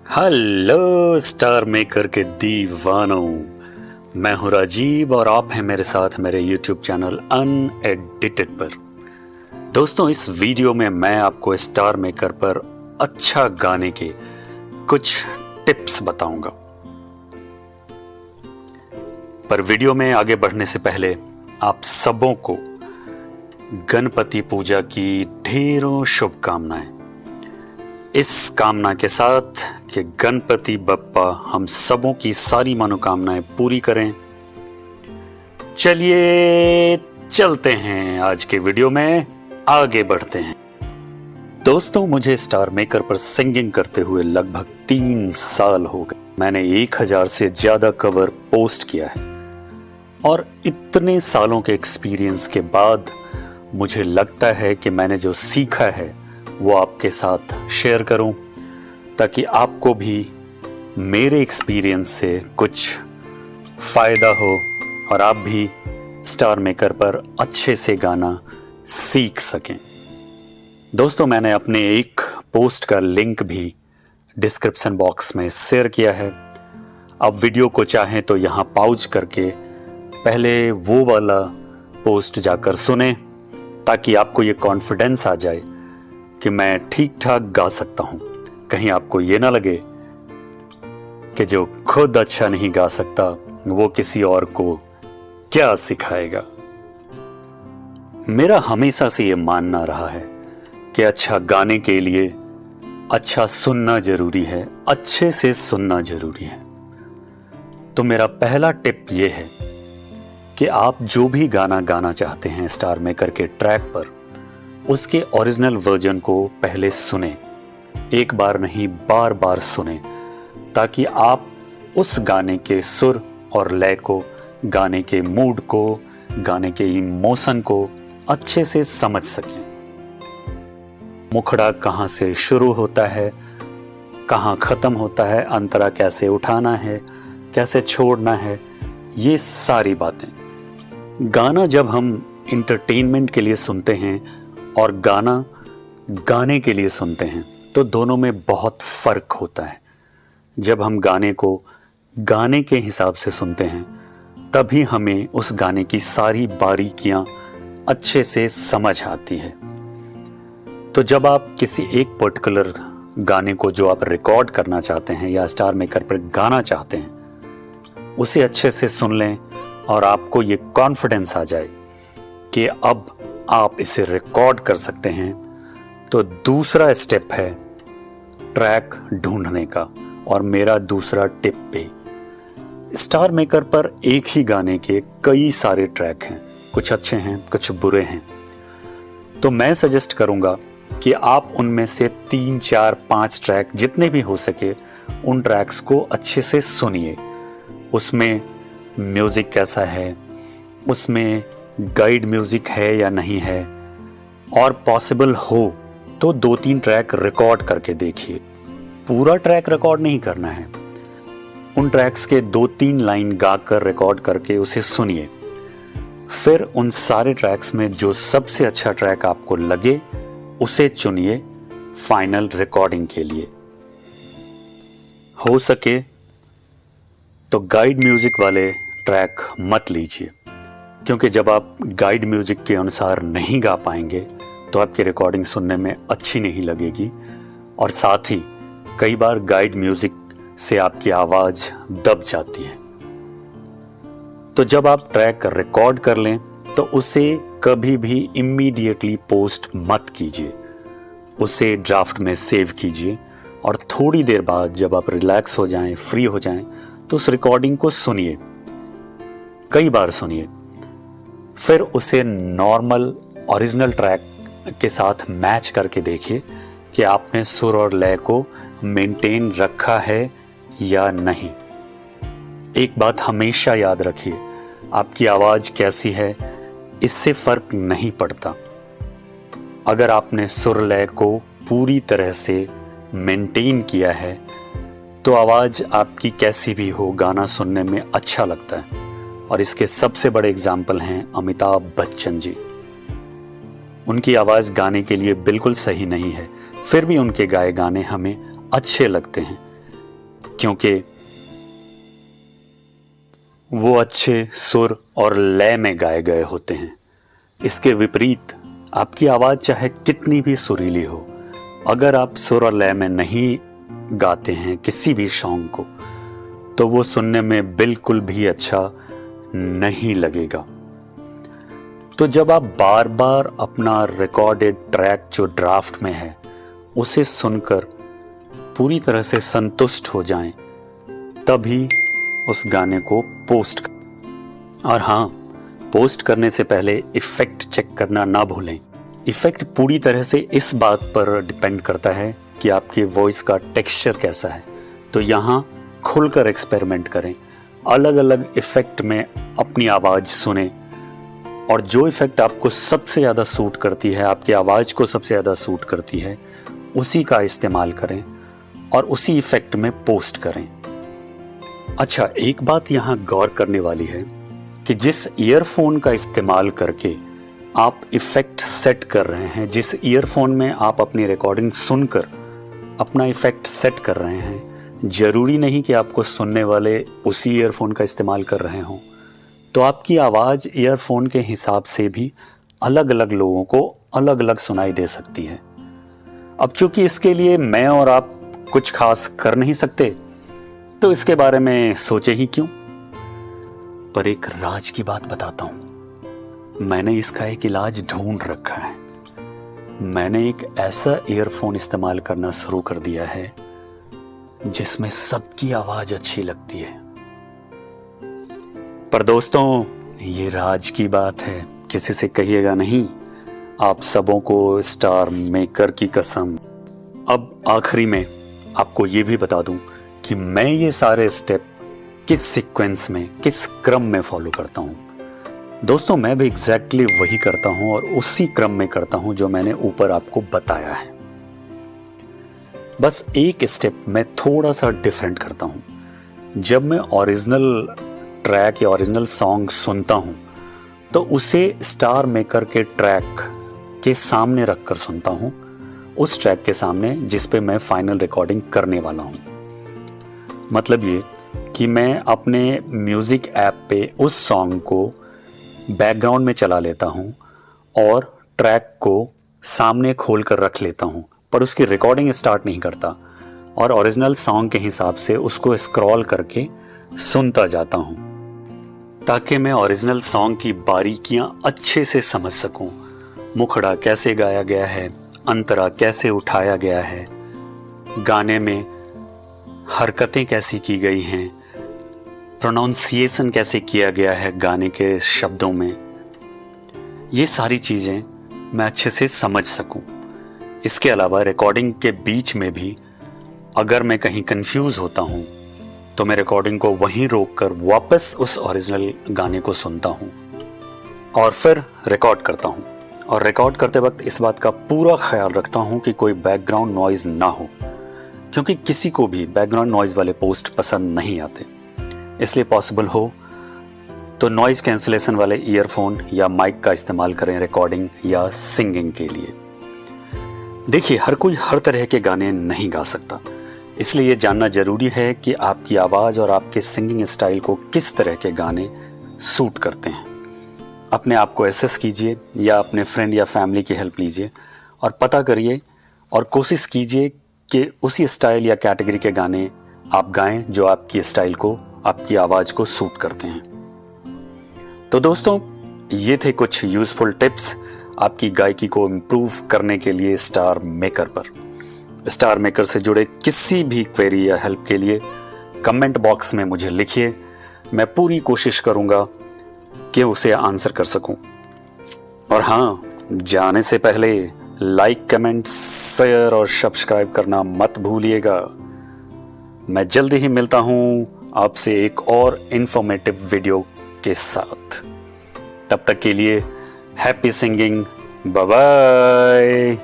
Hello star maker के दीवानों, मैं हूं राजीव और आप हैं मेरे साथ मेरे YouTube चैनल अनएडिटेड पर। दोस्तों, इस वीडियो में मैं आपको स्टार मेकर पर अच्छा गाने के कुछ टिप्स बताऊंगा। पर वीडियो में आगे बढ़ने से पहले आप सबों को गणपति पूजा की ढेरों शुभकामनाएं, इस कामना के साथ कि गणपति बप्पा हम सबों की सारी मनोकामनाएं पूरी करें। चलिए चलते हैं, आज के वीडियो में आगे बढ़ते हैं। दोस्तों, मुझे स्टार मेकर पर सिंगिंग करते हुए लगभग 3 साल हो गए। मैंने 1000 से ज्यादा कवर पोस्ट किया है और इतने सालों के एक्सपीरियंस के बाद मुझे लगता है कि मैंने जो सीखा है वो आपके साथ शेयर करूं, ताकि आपको भी मेरे एक्सपीरियंस से कुछ फायदा हो और आप भी स्टार मेकर पर अच्छे से गाना सीख सकें। दोस्तों, मैंने अपने एक पोस्ट का लिंक भी डिस्क्रिप्शन बॉक्स में शेयर किया है। अब वीडियो को चाहें तो यहां पॉज करके पहले वो वाला पोस्ट जाकर सुने, ताकि आपको ये कॉन्फिडेंस आ जाए कि मैं ठीक ठाक गा सकता हूं। कहीं आपको ये ना लगे कि जो खुद अच्छा नहीं गा सकता वो किसी और को क्या सिखाएगा। मेरा हमेशा से ये मानना रहा है कि अच्छा गाने के लिए अच्छा सुनना जरूरी है, अच्छे से सुनना जरूरी है। तो मेरा पहला टिप ये है कि आप जो भी गाना गाना चाहते हैं स्टार मेकर के ट्रैक पर, उसके ओरिजिनल वर्जन को पहले सुने, एक बार नहीं बार बार सुने, ताकि आप उस गाने के सुर और लय को, गाने के मूड को, गाने के इमोशन को अच्छे से समझ सकें। मुखड़ा कहाँ से शुरू होता है, कहाँ खत्म होता है, अंतरा कैसे उठाना है, कैसे छोड़ना है, ये सारी बातें। गाना जब हम इंटरटेनमेंट के लिए सुनते हैं और गाना गाने के लिए सुनते हैं तो दोनों में बहुत फर्क होता है। जब हम गाने को गाने के हिसाब से सुनते हैं तभी हमें उस गाने की सारी बारीकियां अच्छे से समझ आती है। तो जब आप किसी एक पर्टिकुलर गाने को जो आप रिकॉर्ड करना चाहते हैं या स्टार मेकर पर गाना चाहते हैं, उसे अच्छे से सुन लें और आपको ये कॉन्फिडेंस आ जाए कि अब आप इसे रिकॉर्ड कर सकते हैं। तो दूसरा स्टेप है ट्रैक ढूंढने का, और मेरा दूसरा टिप भी। स्टार मेकर पर एक ही गाने के कई सारे ट्रैक हैं, कुछ अच्छे हैं कुछ बुरे हैं। तो मैं सजेस्ट करूंगा कि आप उनमें से 3, 4, 5 ट्रैक जितने भी हो सके उन ट्रैक्स को अच्छे से सुनिए। उसमें म्यूजिक कैसा है, उसमें गाइड म्यूजिक है या नहीं है, और पॉसिबल हो तो 2-3 ट्रैक रिकॉर्ड करके देखिए। पूरा ट्रैक रिकॉर्ड नहीं करना है, उन ट्रैक्स के 2-3 लाइन गाकर रिकॉर्ड करके उसे सुनिए। फिर उन सारे ट्रैक्स में जो सबसे अच्छा ट्रैक आपको लगे उसे चुनिए फाइनल रिकॉर्डिंग के लिए। हो सके तो गाइड म्यूजिक वाले ट्रैक मत लीजिए, क्योंकि जब आप गाइड म्यूजिक के अनुसार नहीं गा पाएंगे तो आपकी रिकॉर्डिंग सुनने में अच्छी नहीं लगेगी, और साथ ही कई बार गाइड म्यूजिक से आपकी आवाज दब जाती है। तो जब आप ट्रैक रिकॉर्ड कर लें तो उसे कभी भी इमीडिएटली पोस्ट मत कीजिए, उसे ड्राफ्ट में सेव कीजिए, और थोड़ी देर बाद जब आप रिलैक्स हो जाएं, फ्री हो जाएं, तो उस रिकॉर्डिंग को सुनिए, कई बार सुनिए। फिर उसे नॉर्मल ओरिजिनल ट्रैक के साथ मैच करके देखिए कि आपने सुर और लय को मेंटेन रखा है या नहीं। एक बात हमेशा याद रखिए, आपकी आवाज कैसी है इससे फर्क नहीं पड़ता। अगर आपने सुर लय को पूरी तरह से मेंटेन किया है तो आवाज आपकी कैसी भी हो, गाना सुनने में अच्छा लगता है। और इसके सबसे बड़े एग्जाम्पल हैं अमिताभ बच्चन जी। उनकी आवाज गाने के लिए बिल्कुल सही नहीं है, फिर भी उनके गाए गाने हमें अच्छे लगते हैं। क्योंकि वो अच्छे सुर और लय में गाए गए होते हैं। इसके विपरीत आपकी आवाज़ चाहे कितनी भी सुरीली हो, अगर आप सुर और लय में नहीं गाते हैं किसी भी सॉन्ग को, तो वो सुनने में बिल्कुल भी अच्छा नहीं लगेगा। तो जब आप बार बार अपना रिकॉर्डेड ट्रैक जो ड्राफ्ट में है उसे सुनकर पूरी तरह से संतुष्ट हो जाएं, तभी उस गाने को पोस्ट करें। और हाँ, पोस्ट करने से पहले इफ़ेक्ट चेक करना ना भूलें। इफ़ेक्ट पूरी तरह से इस बात पर डिपेंड करता है कि आपकी वॉइस का टेक्सचर कैसा है। तो यहाँ खुलकर एक्सपेरिमेंट करें, अलग अलग इफ़ेक्ट में अपनी आवाज़ सुने और जो इफ़ेक्ट आपको सबसे ज़्यादा सूट करती है, आपकी आवाज़ को सबसे ज़्यादा सूट करती है, उसी का इस्तेमाल करें और उसी इफ़ेक्ट में पोस्ट करें। अच्छा, एक बात यहाँ गौर करने वाली है कि जिस ईयरफोन का इस्तेमाल करके आप इफ़ेक्ट सेट कर रहे हैं, जिस ईयरफोन में आप अपनी रिकॉर्डिंग सुनकर अपना इफ़ेक्ट सेट कर रहे हैं, ज़रूरी नहीं कि आपको सुनने वाले उसी ईयरफोन का इस्तेमाल कर रहे हों। तो आपकी आवाज़ ईयरफोन के हिसाब से भी अलग अलग लोगों को अलग अलग सुनाई दे सकती है। अब चूंकि इसके लिए मैं और आप कुछ खास कर नहीं सकते, तो इसके बारे में सोचे ही क्यों। पर एक राज की बात बताता हूं, मैंने इसका एक इलाज ढूंढ रखा है। मैंने एक ऐसा ईयरफोन इस्तेमाल करना शुरू कर दिया है जिसमें सबकी आवाज अच्छी लगती है। पर दोस्तों, ये राज की बात है, किसी से कहिएगा नहीं, आप सबों को स्टार मेकर की कसम। अब आखिरी में आपको ये भी बता दूं कि मैं ये सारे स्टेप किस सीक्वेंस में, किस क्रम में फॉलो करता हूं। दोस्तों, मैं भी एग्जैक्टली वही करता हूं और उसी क्रम में करता हूं जो मैंने ऊपर आपको बताया है। बस एक स्टेप मैं थोड़ा सा डिफरेंट करता हूं। जब मैं ओरिजिनल ट्रैक या ओरिजिनल सॉन्ग सुनता हूं तो उसे स्टार मेकर के ट्रैक के सामने रखकर सुनता हूं, उस ट्रैक के सामने जिस पे मैं फाइनल रिकॉर्डिंग करने वाला हूं। मतलब ये कि मैं अपने म्यूजिक ऐप पे उस सॉन्ग को बैकग्राउंड में चला लेता हूं और ट्रैक को सामने खोल कर रख लेता हूं, पर उसकी रिकॉर्डिंग स्टार्ट नहीं करता और ओरिजिनल सॉन्ग के हिसाब से उसको स्क्रॉल करके सुनता जाता हूं, ताकि मैं ओरिजिनल सॉन्ग की बारीकियां अच्छे से समझ सकूं। मुखड़ा कैसे गाया गया है, अंतरा कैसे उठाया गया है, गाने में हरकतें कैसी की गई हैं, प्रोनाउंसिएशन कैसे किया गया है गाने के शब्दों में, ये सारी चीज़ें मैं अच्छे से समझ सकूं। इसके अलावा रिकॉर्डिंग के बीच में भी अगर मैं कहीं कंफ्यूज होता हूं तो मैं रिकॉर्डिंग को वहीं रोककर वापस उस ओरिजिनल गाने को सुनता हूं और फिर रिकॉर्ड करता हूं। और रिकॉर्ड करते वक्त इस बात का पूरा ख्याल रखता हूं कि कोई बैकग्राउंड नॉइज ना हो, क्योंकि किसी को भी बैकग्राउंड नॉइज वाले पोस्ट पसंद नहीं आते। इसलिए पॉसिबल हो तो नॉइज कैंसिलेशन वाले ईयरफोन या माइक का इस्तेमाल करें रिकॉर्डिंग या सिंगिंग के लिए। देखिए, हर कोई हर तरह के गाने नहीं गा सकता, इसलिए ये जानना जरूरी है कि आपकी आवाज़ और आपके सिंगिंग स्टाइल को किस तरह के गाने सूट करते हैं। अपने आप को एसेस कीजिए या अपने फ्रेंड या फैमिली की हेल्प लीजिए और पता करिए और कोशिश कीजिए कि उसी स्टाइल या कैटेगरी के गाने आप गाएं जो आपकी स्टाइल को, आपकी आवाज़ को सूट करते हैं। तो दोस्तों, ये थे कुछ यूज़फुल टिप्स आपकी गायकी को इम्प्रूव करने के लिए स्टार मेकर पर। स्टार मेकर से जुड़े किसी भी क्वेरी या हेल्प के लिए कमेंट बॉक्स में मुझे लिखिए, मैं पूरी कोशिश करूंगा कि उसे आंसर कर सकूं। और हाँ, जाने से पहले लाइक, कमेंट, शेयर और सब्सक्राइब करना मत भूलिएगा। मैं जल्दी ही मिलता हूं आपसे एक और इंफॉर्मेटिव वीडियो के साथ। तब तक के लिए हैप्पी सिंगिंग, बाय बाय।